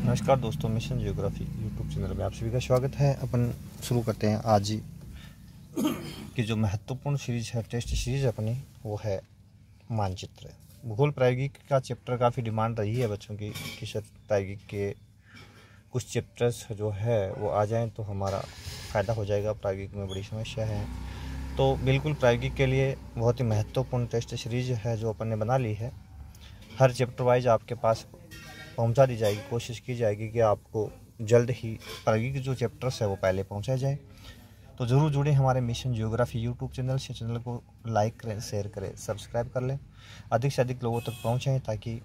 नमस्कार दोस्तों, mission geography YouTube channel में आप सभी का स्वागत है। अपन शुरू करते हैं आज की जो महत्वपूर्ण सीरीज है, टेस्ट सीरीज अपनी, वो है मानचित्र। भूगोल प्रायोगिक का चैप्टर काफ़ी डिमांड रही है बच्चों की कि सर प्रायोगिक के कुछ चैप्टर्स जो है वो आ जाएं तो हमारा फ़ायदा हो जाएगा। प्रायोगिक में बड़ी समस्या है, तो बिल्कुल प्रायोगिक के लिए बहुत ही महत्वपूर्ण टेस्ट सीरीज है जो अपन ने बना ली है। हर चैप्टर वाइज आपके पास पहुंचा दी जाएगी, कोशिश की जाएगी कि आपको जल्द ही प्रायोगिक जो चैप्टर्स है वो पहले पहुंचाया जाए। तो ज़रूर जुड़े हमारे मिशन ज्योग्राफी यूट्यूब चैनल से। चैनल को लाइक करें, शेयर करें, सब्सक्राइब कर लें, अधिक से अधिक लोगों तक पहुंचाएं ताकि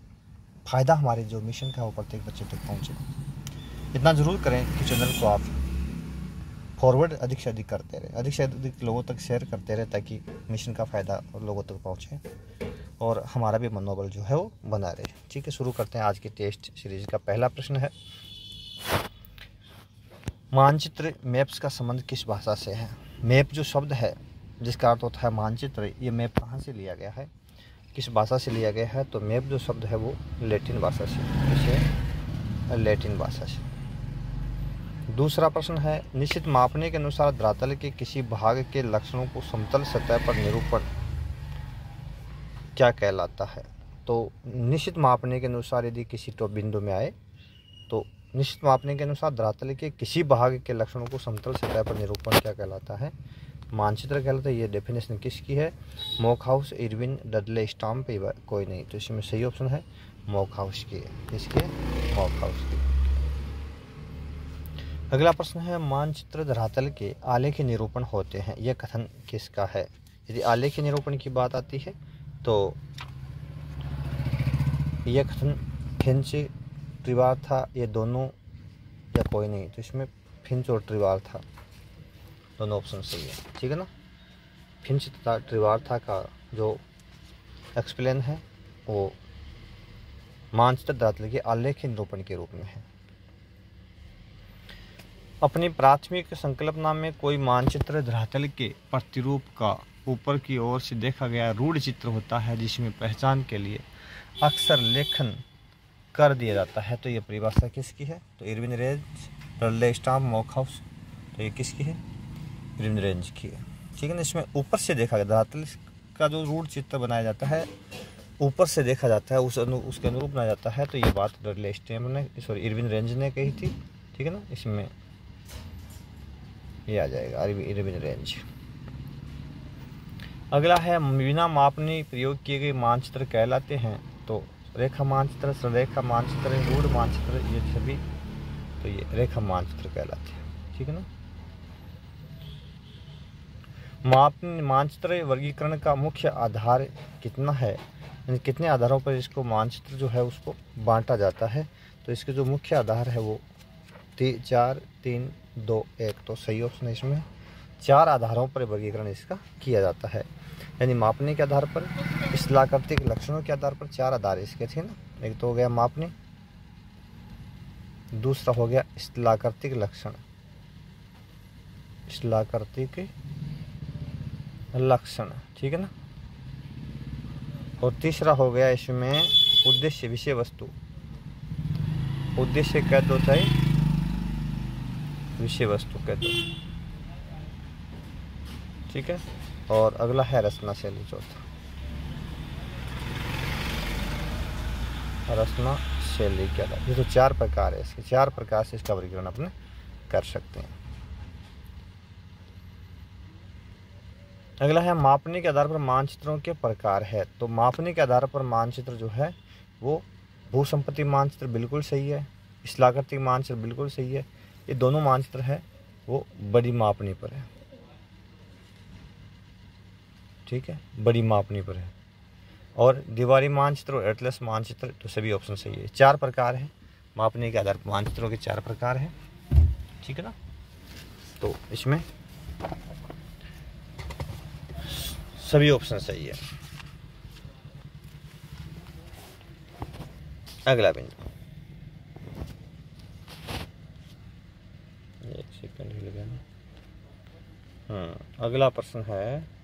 फ़ायदा हमारे जो मिशन का है वो प्रत्येक बच्चे तक पहुंचे। इतना ज़रूर करें कि चैनल को आप फॉरवर्ड अधिक से अधिक करते रहें, अधिक से अधिक लोगों तक शेयर करते रहें ताकि मिशन का फ़ायदा लोगों तक पहुँचे और हमारा भी मनोबल जो है वो बना रहे। ठीक है, शुरू करते हैं आज की टेस्ट सीरीज का। पहला प्रश्न है, मानचित्र मैप्स का संबंध किस भाषा से है? मैप जो शब्द है जिसका अर्थ होता है मानचित्र, ये मैप कहाँ से लिया गया है, किस भाषा से लिया गया है? तो मैप जो शब्द है वो लैटिन भाषा से, इसे लैटिन भाषा से। दूसरा प्रश्न है, निश्चित मापने के अनुसार धरातल के किसी भाग के लक्षणों को समतल सतह पर निरूपण क्या कहलाता है? तो निश्चित मापने के अनुसार यदि किसी टॉप बिंदु में आए तो निश्चित मापने के अनुसार धरातल के किसी भाग के लक्षणों को समतल सतह पर निरूपण क्या कहलाता है? मानचित्र कहलाता है। ये डेफिनेशन किसकी है? मॉकहाउस, इरविन, डडले, स्टाम्प, कोई नहीं। तो इसमें सही ऑप्शन है मॉकहाउस की है। किसकी? मॉकहाउस की। अगला प्रश्न है, मानचित्र धरातल के आलेखी निरूपण होते हैं, यह कथन किसका है? यदि आलेखी निरूपण की बात आती है तो यह कथन फिंच, ट्रिवार था, ये दोनों या कोई नहीं। तो इसमें फिंच और ट्रिवार था, दोनों ऑप्शन सही है। ठीक है ना। फिंच तथा ट्रिवार था का जो एक्सप्लेन है वो मानचित्र धरातल के आलेखी निरूपण के रूप में है। अपनी प्राथमिक संकल्पना में कोई मानचित्र धरातल के प्रतिरूप का ऊपर की ओर से देखा गया रूढ़ चित्र होता है जिसमें पहचान के लिए अक्सर लेखन कर दिया जाता है। तो ये परिभाषा किसकी है? तो इरविन रेंज, डडले, स्टाम्प, मॉकहाउस। तो ये किसकी है? इरविन रेंज की है। ठीक है ना। इसमें ऊपर से देखा गया धरातल का जो रूढ़ चित्र बनाया जाता है, ऊपर से देखा जाता है, उसके अनुरूप बनाया जाता है। तो ये बात डडले स्टाम्प ने, सॉरी, इरविन रेंज ने कही थी। ठीक है ना। इसमें ये आ जाएगा इरविन रेंज। अगला है, बिना मापनी प्रयोग किए गए मानचित्र कहलाते हैं। तो रेखा मानचित्र, सररेखा मानचित्र, रूढ़ मानचित्र, ये सभी तो ये रेखा मानचित्र कहलाते हैं। ठीक है ना। मानचित्र वर्गीकरण का मुख्य आधार कितना है, यानी कितने आधारों पर इसको मानचित्र जो है उसको बांटा जाता है? तो इसके जो मुख्य आधार है वो 4, 3, 2, 1। तो सही ऑप्शन है इसमें 4 आधारों पर वर्गीकरण इसका किया जाता है, यानी मापने के आधार पर, स्थलाकृतिक लक्षणों के आधार पर 4 आधार इसके थे ना। एक तो हो गया मापने, दूसरा हो गया स्थलाकृतिक लक्षण, स्थलाकृतिक लक्षण। ठीक है ना। और तीसरा हो गया इसमें उद्देश्य, विषय वस्तु। उद्देश्य कह दो चाहे विषय वस्तु कह दो। ठीक है। और अगला है रचना शैली, चौथा रचना शैली क्या है? ये तो 4 प्रकार है इसके, 4 प्रकार से इसका वर्गीकरण अपने कर सकते हैं। अगला है, मापने के आधार पर मानचित्रों के प्रकार है। तो मापने के आधार पर मानचित्र जो है वो भूसंपत्ति मानचित्र बिल्कुल सही है, स्थलाकृतिक मानचित्र बिल्कुल सही है। ये दोनों मानचित्र है वो बड़ी मापनी पर है। ठीक है, बड़ी मापनी पर है। और दीवारी मानचित्र और एटलस मानचित्र, तो सभी ऑप्शन सही है। 4 प्रकार है मापने के आधार पर मानचित्रों के, 4 प्रकार है। ठीक है ना। तो इसमें सभी ऑप्शन सही है। अगला बिंदु, एक सेकंड हिल गया ना। अगला प्रश्न है,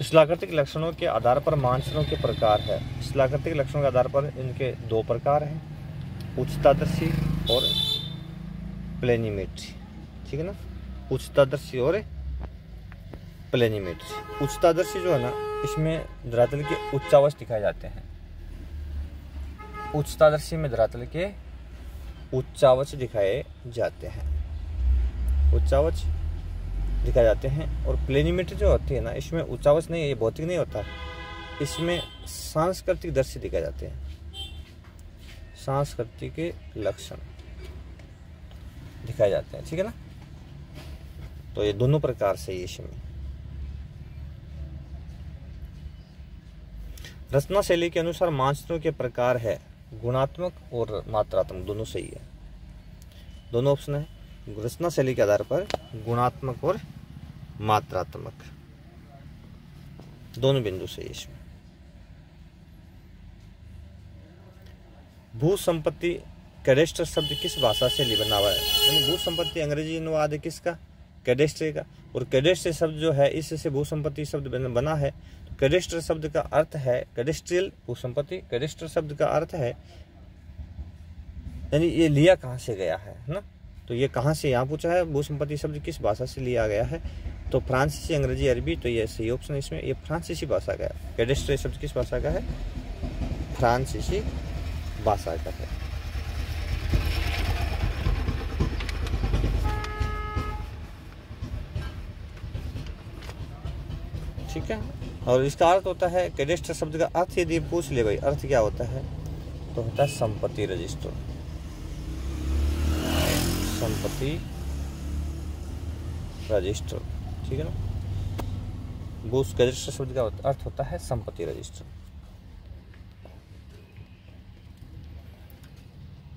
स्थलाकृतिक लक्षणों के आधार पर मानचित्रों के प्रकार है। स्थलाकृतिक लक्षणों के आधार पर इनके दो प्रकार हैं, उच्चतादर्शी और प्लेनिमेट्री। ठीक है ना, उच्चतादर्शी और प्लेनिमेट्री। उच्चतादर्शी जो है ना, इसमें धरातल के उच्चावच दिखाए जाते हैं। उच्चतादर्शी में धरातल के उच्चावच दिखाए जाते हैं, उच्चावच दिखाए जाते हैं। और प्लेनिमेट्री जो होती है ना, इसमें उच्चावच नहीं है, ये भौतिक नहीं होता, इसमें सांस्कृतिक दृश्य दिखाए जाते हैं, सांस्कृतिक लक्षण दिखाए जाते हैं। ठीक है ना, तो ये दोनों प्रकार से इसमें रचना शैली के अनुसार मानचित्रों के प्रकार है गुणात्मक और मात्रात्मक, दोनों सही है, दोनों ऑप्शन है। रचना शैली के आधार पर गुणात्मक और मात्रात्मक दोनों बिंदु सही है इसमें। भू संपत्ति कैडेस्टर शब्द किस भाषा से बना हुआ है? यानी भू संपत्ति अंग्रेजी अनुवाद है किसका? कैडेस्ट्रे का। और कैडेस्ट्रे शब्द जो है, इससे भू संपत्ति शब्द बना है। कैडेस्टर शब्द का अर्थ है कैडेस्ट्रियल भू संपत्ति। कैडेस्टर शब्द का अर्थ है, यानी ये लिया कहाँ से गया है ना, तो ये कहाँ से यहाँ पूछा है, भू संपत्ति शब्द किस भाषा से लिया गया है, तो फ्रांसीसी, अंग्रेजी, अरबी, तो ये सही ऑप्शन है इसमें, ये फ्रांसीसी भाषा का है। कैडेस्ट्रे शब्द किस भाषा का है? फ्रांसीसी भाषा का है। ठीक है, और इसका अर्थ होता है, कैडेस्टर शब्द का अर्थ यदि पूछ ले भाई, अर्थ क्या होता है, तो होता है संपत्ति रजिस्टर, संपत्ति रजिस्टर। ठीक है ना, वो कैडेस्टर शब्द का अर्थ होता है संपत्ति रजिस्टर।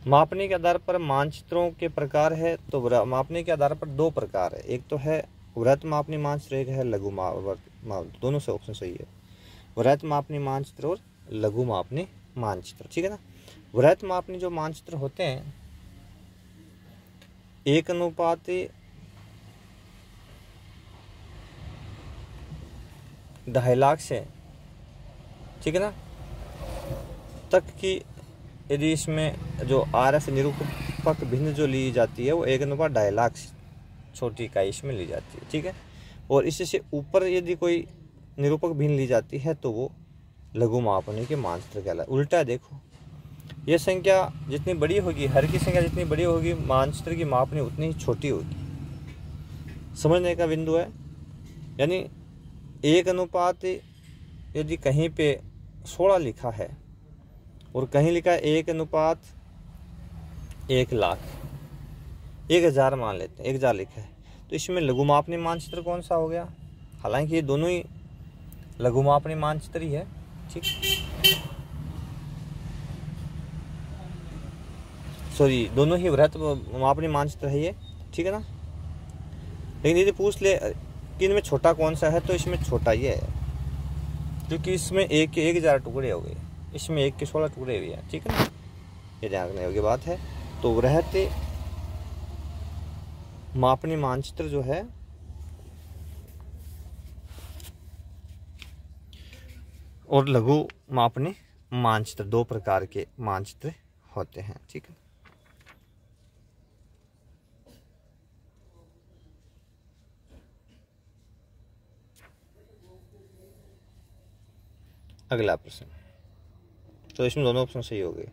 मापने के आधार पर मानचित्रों के प्रकार है, तो मापने के आधार पर दो प्रकार है, एक तो है वृत्त मापनी मानचित्र, एक है लघु माप, दोनों से ऑप्शन सही है। वृत्त मापनी मानचित्र और लघु मापनी मानचित्र। ठीक है ना, वृत्त मापनी जो मानचित्र होते हैं 1:2.5 लाख से, ठीक है ना, तक की, यदि इसमें जो RF निरूपक भिन्न जो ली जाती है वो 1:2.5 लाख छोटी इकाई इसमें ली जाती है। ठीक है, और इससे ऊपर यदि कोई निरूपक भिन्न ली जाती है तो वो लघु मापनी के मानचित्र कहलाए। उल्टा है, देखो, ये संख्या जितनी बड़ी होगी, हर की संख्या जितनी बड़ी होगी, मानचित्र की मापनी उतनी ही छोटी होगी। समझने का बिंदु है, यानी 1 यदि कहीं पे 16 लिखा है और कहीं लिखा है 1:1 लाख, 1000 मान लेते हैं, 1000 लिखा है, तो इसमें लघु मापनी मानचित्र कौन सा हो गया? हालांकि ये दोनों ही लघु मापनी मानचित्र ही है। ठीक, सॉरी, दोनों ही वृत्त मापनी मानचित्र है ये। ठीक है ना, लेकिन यदि पूछ ले कि इनमें छोटा कौन सा है, तो इसमें छोटा ये है, क्योंकि इसमें 1 के 1000 टुकड़े हो गए, इसमें 1 के 16 टुकड़े भी हैं। ठीक है ना, ये ध्यान रखने योग्य बात है। तो वृत्त मापनी मानचित्र जो है और लघु मापनी मानचित्र, दो प्रकार के मानचित्र होते हैं। ठीक है, अगला प्रश्न, तो इसमें दोनों ऑप्शन सही हो गए।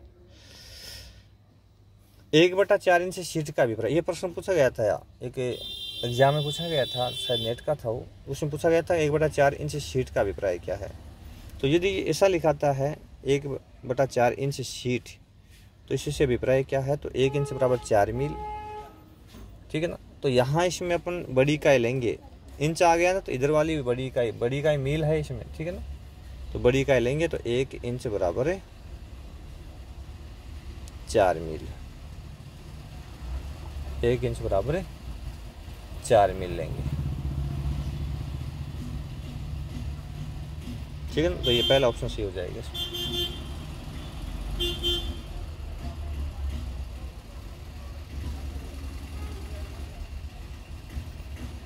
1/4 इंच शीट का अभिप्राय, ये प्रश्न पूछा गया था, एक एग्जाम में पूछा गया था, शायद नेट का था वो, उसमें पूछा गया था 1/4 इंच शीट का अभिप्राय क्या है। तो यदि ऐसा लिखाता है 1/4 इंच शीट, तो इससे अभिप्राय क्या है, तो 1 इंच बराबर 4 मील। ठीक है ना, तो यहाँ इसमें अपन बड़ी इकाई लेंगे, इंच आ गया ना, तो इधर वाली बड़ी इकाई मील है इसमें। ठीक है ना, तो बड़ी इकाई लेंगे तो 1 इंच बराबर है 4 मील, 1 इंच बराबर है 4 मील लेंगे। ठीक है ना, तो ये पहला ऑप्शन सही हो जाएगा।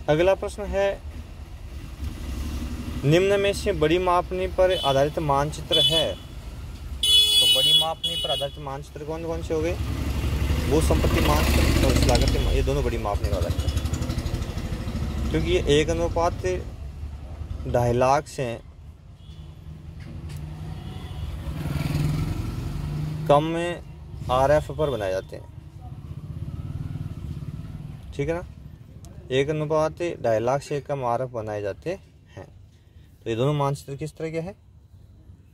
अगला प्रश्न है निम्न में से बड़ी मापनी पर आधारित मानचित्र है। तो बड़ी मापनी पर आधारित मानचित्र कौन कौन से हो गए? भू संपत्ति मानचित्र और लागत, ये दोनों बड़ी मापनी वाला है, क्योंकि ये 1:2.5 लाख से कम में RF पर बनाए जाते हैं। ठीक है ना, 1:2.5 लाख से कम RF बनाए जाते हैं। तो ये दोनों मानचित्र किस तरह के हैं?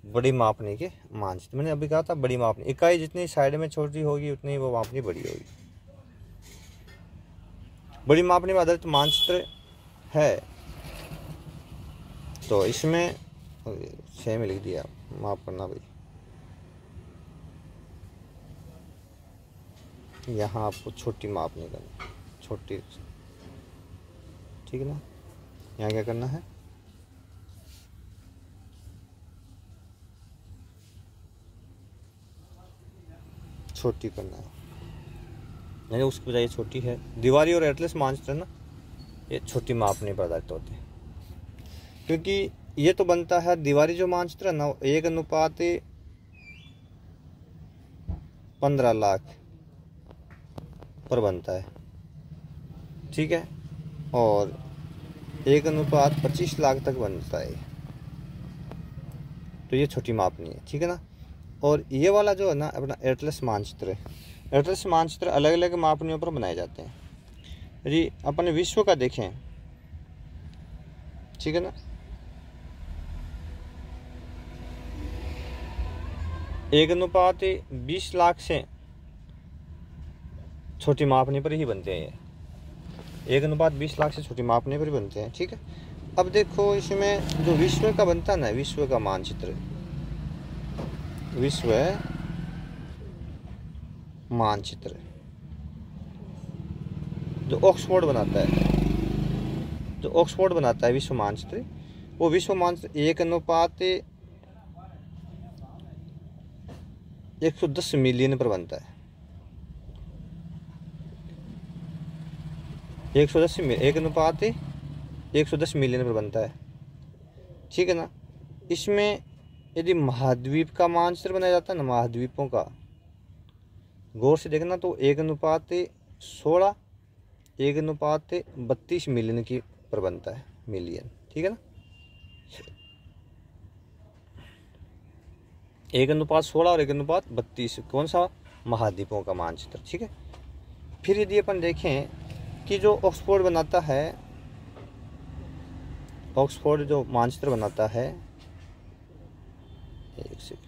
बड़ी मापनी के मानचित्र। मैंने अभी कहा था बड़ी मापनी, इकाई जितनी साइड में छोटी होगी उतनी वो मापनी बड़ी होगी। बड़ी मापनी पर आधारित मानचित्र है, तो इसमें सेम लिख दिया, माफ करना भाई, यहाँ आपको छोटी मापनी करनी, छोटी, ठीक है ना। यहाँ क्या करना है? छोटी करना है, यानी उसकी बजाय छोटी है। दीवारी और एटलस मानचित्र ना, ये छोटी मापनी पर आधारित होते हैं, क्योंकि ये तो बनता है दीवारी जो मानचित्र है ना 1:15 लाख पर बनता है। ठीक है, और 1:25 लाख तक बनता है, तो ये छोटी मापनी है। ठीक है ना। और ये वाला जो है ना अपना एटलस मानचित्र है, एटलस मानचित्र अलग अलग मापनियों पर बनाए जाते हैं। यदि अपने विश्व का देखें, ठीक है ना, 1:20 लाख से छोटी मापनी पर ही बनते हैं। ये 1:20 लाख से छोटी मापनी पर ही बनते हैं। ठीक है, अब देखो इसमें जो विश्व का बनता है ना, विश्व का मानचित्र, विश्व मानचित्र जो ऑक्सफोर्ड बनाता है, जो ऑक्सफोर्ड बनाता है विश्व मानचित्र, वो विश्व मानचित्र 1:110 मिलियन पर बनता है। 110 मिलियन पर बनता है। ठीक है ना। इसमें यदि महाद्वीप का मानचित्र बनाया जाता है ना, महाद्वीपों का, गौर से देखना तो 1:16, 1:32 मिलियन की पर बनता है, मिलियन। ठीक है ना, 1:16 और 1:32 कौन सा? महाद्वीपों का मानचित्र। ठीक है। फिर यदि अपन देखें कि जो ऑक्सफोर्ड बनाता है, ऑक्सफोर्ड जो मानचित्र बनाता है, एक सेकंड,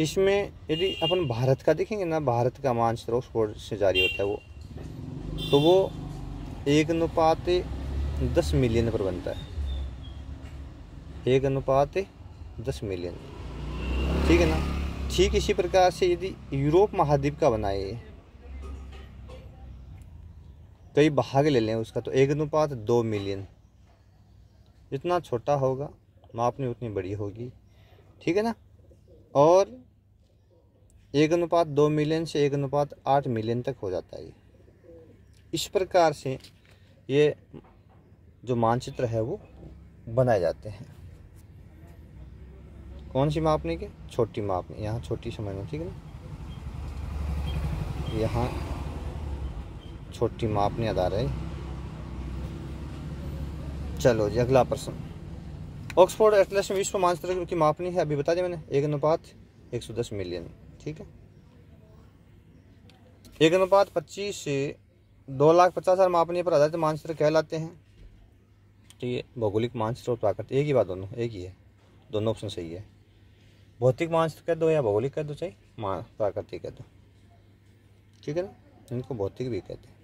इसमें यदि अपन भारत का देखेंगे ना, भारत का मानचित्र ऑक्सफोर्ड से जारी होता है वो, तो वो 1:10 मिलियन पर बनता है, 1:10 मिलियन। ठीक है ना। ठीक इसी प्रकार से यदि यूरोप महाद्वीप का बनाए, कई भाग ले लें उसका, तो 1:2 मिलियन। जितना छोटा होगा मापनी उतनी बड़ी होगी। ठीक है ना। और 1:2 मिलियन से 1:8 मिलियन तक हो जाता है। इस प्रकार से ये जो मानचित्र है वो बनाए जाते हैं। कौन सी मापनी के? छोटी मापनी, यहाँ छोटी समझना। ठीक है ना, यहाँ छोटी मापनी आधार है। चलो जी, अगला प्रश्न। ऑक्सफोर्ड एटलस में विश्व मानचित्र की मापनी है, अभी बता दिया मैंने, 1:110 मिलियन। ठीक है। 1:25 से 2,50,000 मापनी पर आधारित मानचित्र कहलाते हैं। तो ये भौगोलिक मानचित्र और प्राकृतिक, एक ही बात, दोनों एक ही है, दोनों ऑप्शन सही है। भौतिक मानचित्र कह दो या भौगोलिक कह दो, चाहे प्राकृतिक कह दो। ठीक है ना, इनको भौतिक भी कहते हैं।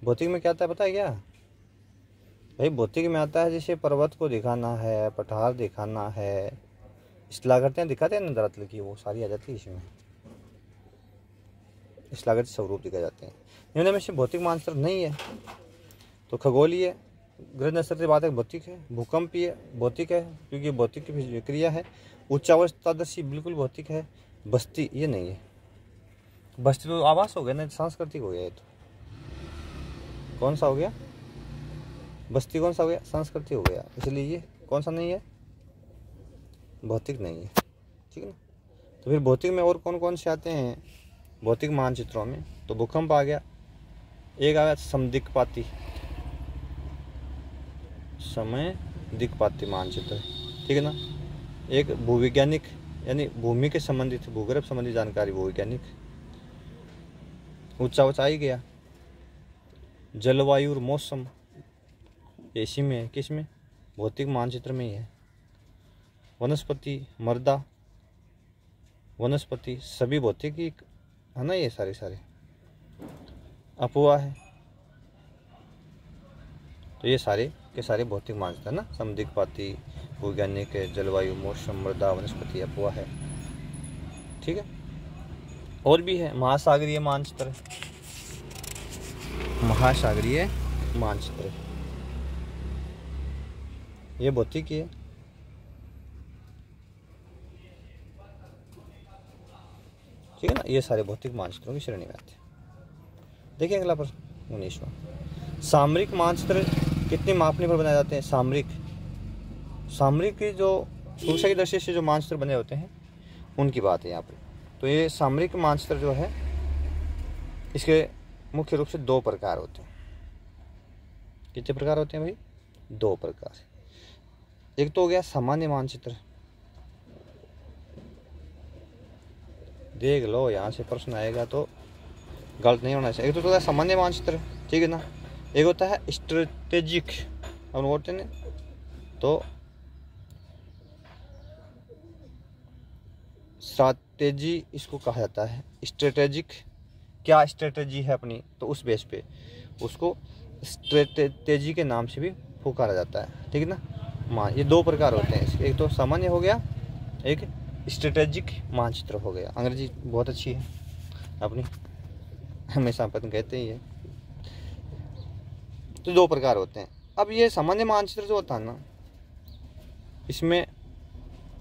भौतिक में क्या आता है पता है क्या भाई? भौतिक में आता है जैसे पर्वत को दिखाना है, पठार दिखाना है, स्थलाकृतियाँ दिखाते हैं ना दरअसल की, वो सारी आ जाती है इसमें। स्थलाकृतिक स्वरूप दिखाए जाते हैं। इनमें से भौतिक मानचित्र नहीं है तो खगोलीय, गृह नक्षत्र बात है, भौतिक है। भूकंपीय भौतिक है क्योंकि भौतिक की क्रिया है। उच्चावस्थादर्शी बिल्कुल भौतिक है। बस्ती ये नहीं है। बस्ती तो आवास हो गया ना, सांस्कृतिक हो गया। ये तो कौन सा हो गया? बस्ती कौन सा हो गया, संस्कृति हो गया, इसलिए ये कौन सा नहीं है, भौतिक नहीं है, ठीक है ना। तो फिर भौतिक में और कौन कौन से आते हैं भौतिक मानचित्रों में, तो भूकंप आ गया, एक आ गया समदिक्पाती, समय दिक्पाती मानचित्र, ठीक है ना। एक भूवैज्ञानिक यानी भूमि के संबंधित भूगर्भ संबंधी जानकारी भूवैज्ञानिक, ऊंचाई गया, जलवायु और मौसम इसी में है, किस में, भौतिक मानचित्र में ही है। वनस्पति, मृदा, वनस्पति सभी भौतिक ही है ना, ये सारे अफवाह है, तो ये सारे के सारे भौतिक मानचित्र है ना, समदिक्पाती, वैज्ञानिक, जलवायु, मौसम, मृदा, वनस्पति, अफवाह है, ठीक है। और भी है महासागरीय मानचित्र, महासागरीय मानचित्र ये भौतिक ही है, ठीक है ना। ये सारे भौतिक मानचित्रों की श्रेणी में आते हैं। देखिए अगला प्रश्न 19वां, सामरिक मानचित्र कितनी मापनी पर बनाए जाते हैं। सामरिक की जो सुरक्षा की दृष्टि से जो मानचित्र बने होते हैं उनकी बात है यहाँ पर। तो ये सामरिक मानचित्र जो है इसके मुख्य रूप से 2 प्रकार होते हैं। कितने प्रकार होते हैं भाई, 2 प्रकार। एक तो हो गया सामान्य मानचित्र, देख लो यहाँ से प्रश्न आएगा तो गलत नहीं होना चाहिए। एक तो होता है सामान्य मानचित्र, ठीक है ना। एक होता है स्ट्रेटेजिक, अब बोलते हैं तो स्ट्रैटेजी इसको कहा जाता है। स्ट्रेटेजिक क्या स्ट्रेटेजी है अपनी, तो उस बेस पे उसको स्ट्रेटेजी के नाम से भी पुकारा जाता है, ठीक है ना। ये 2 प्रकार होते हैं इसके, एक तो सामान्य हो गया, एक स्ट्रेटेजिक मानचित्र हो गया। अंग्रेजी बहुत अच्छी है अपनी, हमेशा अपन कहते ही है। तो 2 प्रकार होते हैं। अब ये सामान्य मानचित्र जो होता है ना, इसमें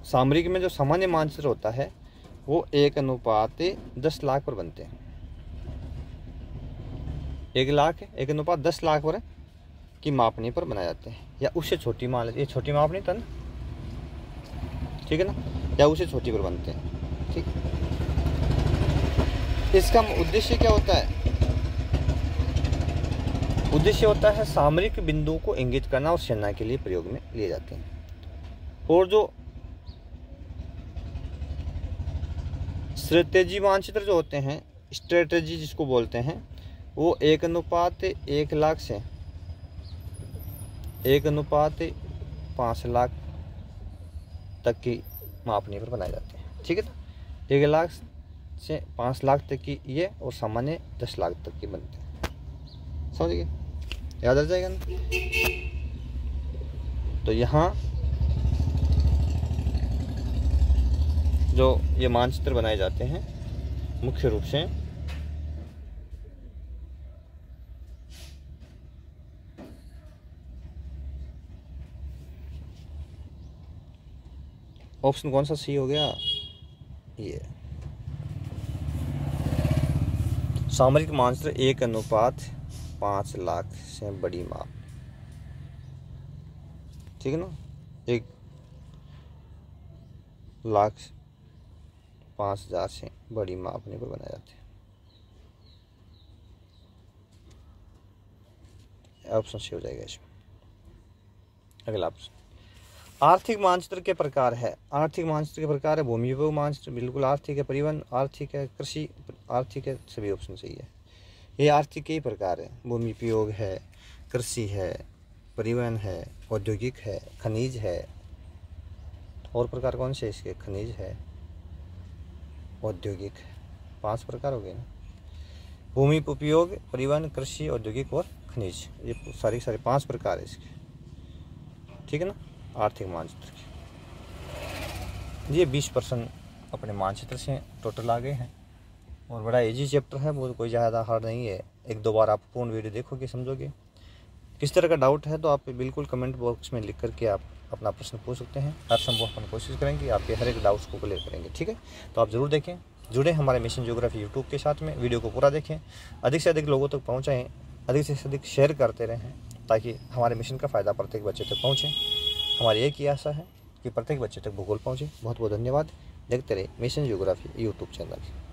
सामरिक में जो सामान्य मानचित्र होता है वो 1:10 लाख पर बनते हैं। 1 अनुपात 10 लाख पर की मापनी पर बनाए जाते हैं, या उससे छोटी मान लेते, ये छोटी मापनी था ना, ठीक है ना, या उससे छोटी पर बनते हैं, ठीक। इसका उद्देश्य क्या होता है, उद्देश्य होता है सामरिक बिंदु को इंगित करना और सेना के लिए प्रयोग में लिए जाते हैं। और जो स्ट्रेटेजी मानचित्र जो होते हैं, स्ट्रेटेजी जिसको बोलते हैं, वो 1:1 लाख से 1:5 लाख तक की मापनी पर बनाए जाते हैं, ठीक है ना। 1 लाख से 5 लाख तक की ये, और सामान्य 10 लाख तक की बनते हैं, समझ गए, याद रह जाएगा ना। तो यहाँ जो ये मानचित्र बनाए जाते हैं मुख्य रूप से ऑप्शन कौन सा सही हो गया, ये सामरिक मानचित्र 1:5 लाख से बड़ी माप, ठीक है ना। 1,05,000 से बड़ी मापने पर बनाए जाते हैं। ऑप्शन सी हो जाएगा इसमें। अगला ऑप्शन आर्थिक मानचित्र के प्रकार है। आर्थिक मानचित्र के प्रकार है भूमि उपयोग मानचित्र, बिल्कुल आर्थिक है, परिवहन आर्थिक है, कृषि आर्थिक है, सभी ऑप्शन सही है। ये आर्थिक के ही प्रकार है, भूमि उपयोग है, कृषि है, परिवहन है, औद्योगिक है, खनिज है। और प्रकार कौन से इसके, खनिज है, औद्योगिक, 5 प्रकार हो गए ना। भूमि उपयोग, परिवहन, कृषि, औद्योगिक और खनिज, ये सारे 5 प्रकार है इसके, ठीक है ना। आर्थिक मानचित्र के ये 20% अपने मानचित्र से टोटल आ गए हैं, और बड़ा इजी चैप्टर है, वो कोई ज़्यादा हार्ड नहीं है। 1-2 बार आप पूर्ण वीडियो देखोगे समझोगे। किस तरह का डाउट है तो आप बिल्कुल कमेंट बॉक्स में लिख करके आप अपना प्रश्न पूछ सकते हैं। हर संभव अपन कोशिश करेंगे आपके हर एक डाउट्स को क्लियर करेंगे, ठीक है। तो आप ज़रूर देखें, जुड़े हमारे मिशन ज्योग्राफी यूट्यूब के साथ में, वीडियो को पूरा देखें, अधिक से अधिक लोगों तक पहुँचाएँ, अधिक से अधिक शेयर करते रहें, ताकि हमारे मिशन का फ़ायदा प्रत्येक बच्चे तक पहुँचे। हमारी एक ही आशा है कि प्रत्येक बच्चे तक भूगोल पहुँचे। बहुत बहुत धन्यवाद। देखते रहे मिशन ज्योग्राफी यूट्यूब चैनल।